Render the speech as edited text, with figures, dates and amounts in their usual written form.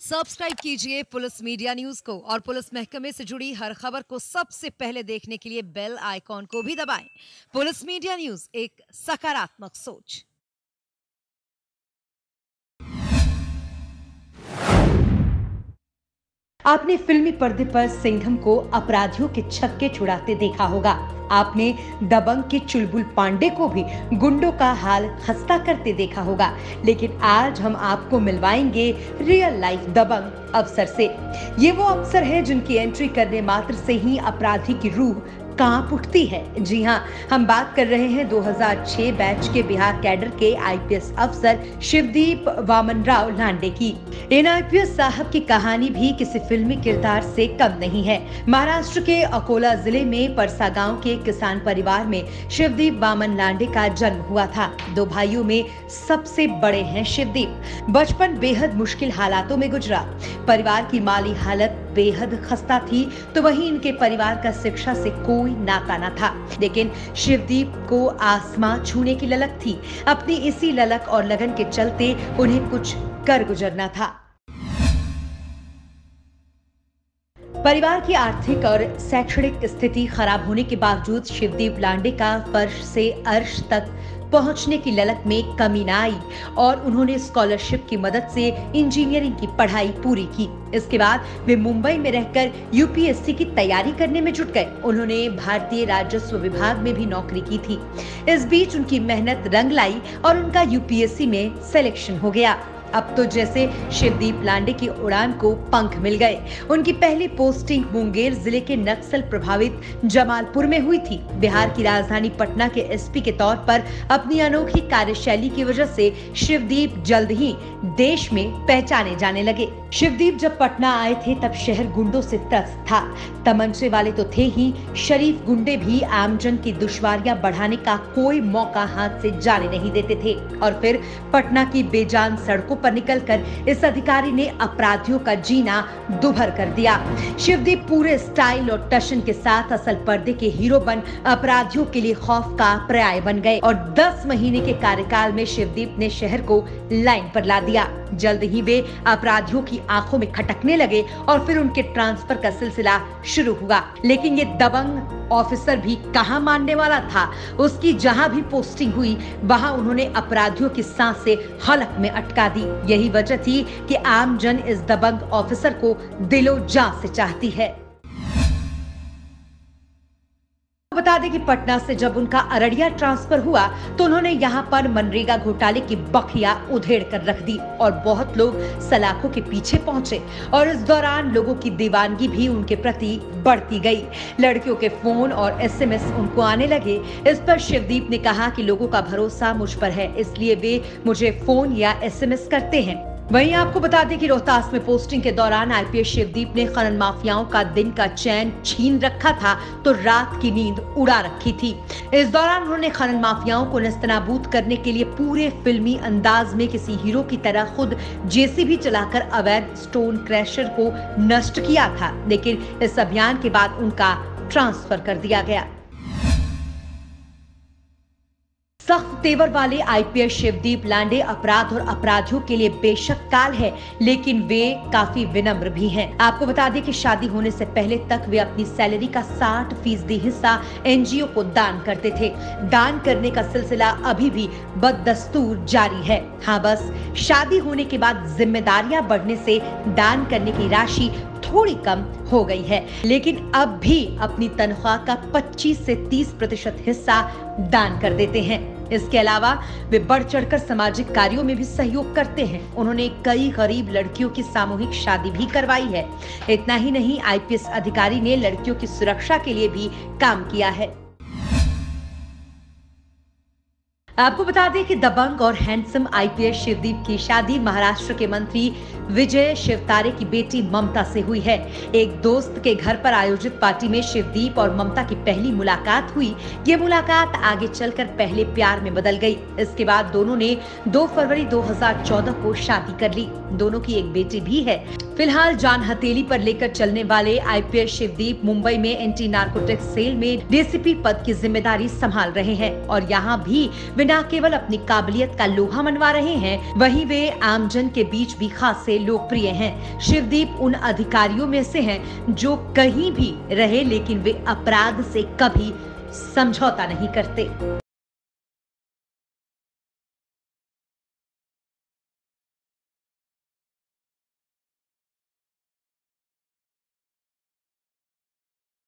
Subscribe कीजिए police media news को और पुलिस महकमे से जुड़ी हर खबर को सबसे पहले देखने के लिए बेल आइकॉन को भी दबाएं। पुलिस मीडिया न्यूज, एक सकारात्मक सोच। आपने फिल्मी पर्दे पर सिंघम को अपराधियों के छक्के छुड़ाते देखा होगा। आपने दबंग के चुलबुल पांडे को भी गुंडों का हाल खस्ता करते देखा होगा। लेकिन आज हम आपको मिलवाएंगे रियल लाइफ दबंग अफसर से। ये वो अफसर है जिनकी एंट्री करने मात्र से ही अपराधी की रूह कांप उठती है। जी हाँ, हम बात कर रहे हैं 2006 बैच के बिहार कैडर के आईपीएस अफसर शिवदीप वामनराव लांडे की। इन आईपीएस साहब की कहानी भी किसी फिल्मी किरदार से कम नहीं है। महाराष्ट्र के अकोला जिले में परसा गांव के किसान परिवार में शिवदीप वामन लांडे का जन्म हुआ था। दो भाइयों में सबसे बड़े हैं शिवदीप। बचपन बेहद मुश्किल हालातों में गुजरा। परिवार की माली हालत बेहद खस्ता थी, तो वहीं इनके परिवार का शिक्षा से कोई नाता न था। लेकिन शिवदीप को आसमां छूने की ललक थी। अपनी इसी ललक और लगन के चलते उन्हें कुछ कर गुजरना था। परिवार की आर्थिक और शैक्षणिक स्थिति खराब होने के बावजूद शिवदीप लांडे का फर्श से अर्श तक पहुंचने की ललक में कमी न आई और उन्होंने स्कॉलरशिप की मदद से इंजीनियरिंग की पढ़ाई पूरी की। इसके बाद वे मुंबई में रहकर यूपीएससी की तैयारी करने में जुट गए। उन्होंने भारतीय राजस्व विभाग में भी नौकरी की थी। इस बीच उनकी मेहनत रंग लाई और उनका यूपीएससी में सिलेक्शन हो गया। अब तो जैसे शिवदीप लांडे की उड़ान को पंख मिल गए। उनकी पहली पोस्टिंग मुंगेर जिले के नक्सल प्रभावित जमालपुर में हुई थी। बिहार की राजधानी पटना के एसपी के तौर पर अपनी अनोखी कार्यशैली की वजह से शिवदीप जल्द ही देश में पहचाने जाने लगे। शिवदीप जब पटना आए थे तब शहर गुंडों से त्रस्त था। तमंचे वाले तो थे ही, शरीफ गुंडे भी आमजन की दुश्वारियां बढ़ाने का कोई मौका हाथ से जाने नहीं देते थे। और फिर पटना की बेजान सड़कों पर निकलकर इस अधिकारी ने अपराधियों का जीना दुभर कर दिया। शिवदीप पूरे स्टाइल और टशन के साथ असल पर्दे के हीरो बन अपराधियों के लिए खौफ का पर्याय बन गए और 10 महीने के कार्यकाल में शिवदीप ने शहर को लाइन पर ला दिया। जल्द ही वे अपराधियों की आंखों में खटकने लगे और फिर उनके ट्रांसफर का सिलसिला शुरू हुआ। लेकिन ये दबंग ऑफिसर भी कहां मानने वाला था। उसकी जहां भी पोस्टिंग हुई वहां उन्होंने अपराधियों की सांसें हलक में अटका दी। यही वजह थी कि आम जन इस दबंग ऑफिसर को दिलो जान से चाहती है। बता दें कि पटना से जब उनका अररिया ट्रांसफर हुआ तो उन्होंने यहाँ पर मनरेगा घोटाले की बखिया उधेड़ कर रख दी और बहुत लोग सलाखों के पीछे पहुंचे और इस दौरान लोगों की दीवानगी भी उनके प्रति बढ़ती गई। लड़कियों के फोन और एसएमएस उनको आने लगे। इस पर शिवदीप ने कहा कि लोगों का भरोसा मुझ पर है, इसलिए वे मुझे फोन या एसएमएस करते हैं। वहीं आपको बता दें कि रोहतास में पोस्टिंग के दौरान आईपीएस शिवदीप ने खनन माफियाओं का दिन का चैन छीन रखा था तो रात की नींद उड़ा रखी थी। इस दौरान उन्होंने खनन माफियाओं को नेस्तनाबूद करने के लिए पूरे फिल्मी अंदाज में किसी हीरो की तरह खुद जेसीबी चलाकर अवैध स्टोन क्रैशर को नष्ट किया था। लेकिन इस अभियान के बाद उनका ट्रांसफर कर दिया गया। सख्त तेवर वाले आईपीएस शिवदीप लांडे अपराध और अपराधियों के लिए बेशक काल है, लेकिन वे काफी विनम्र भी हैं। आपको बता दें कि शादी होने से पहले तक वे अपनी सैलरी का 60% हिस्सा एनजीओ को दान करते थे। दान करने का सिलसिला अभी भी बददस्तूर जारी है। हाँ, बस शादी होने के बाद जिम्मेदारियां बढ़ने से दान करने की राशि थोड़ी कम हो गई है, लेकिन अब भी अपनी तनख्वाह का 25 से 30% हिस्सा दान कर देते हैं। इसके अलावा वे बढ़ चढ़कर सामाजिक कार्यों में भी सहयोग करते हैं। उन्होंने कई गरीब लड़कियों की सामूहिक शादी भी करवाई है। इतना ही नहीं, आईपीएस अधिकारी ने लड़कियों की सुरक्षा के लिए भी काम किया है। आपको बता दें कि दबंग और हैंडसम आईपीएस शिवदीप की शादी महाराष्ट्र के मंत्री विजय शिवतारे की बेटी ममता से हुई है। एक दोस्त के घर पर आयोजित पार्टी में शिवदीप और ममता की पहली मुलाकात हुई। ये मुलाकात आगे चलकर पहले प्यार में बदल गई। इसके बाद दोनों ने 2 फरवरी 2014 को शादी कर ली। दोनों की एक बेटी भी है। फिलहाल जान हथेली पर लेकर चलने वाले आईपीएस शिवदीप मुंबई में एंटी नार्कोटिक्स सेल में डीसीपी पद की जिम्मेदारी संभाल रहे हैं और यहाँ भी वे न केवल अपनी काबिलियत का लोहा मनवा रहे हैं, वहीं वे आमजन के बीच भी खासे लोकप्रिय हैं। शिवदीप उन अधिकारियों में से हैं जो कहीं भी रहे लेकिन वे अपराध से कभी समझौता नहीं करते।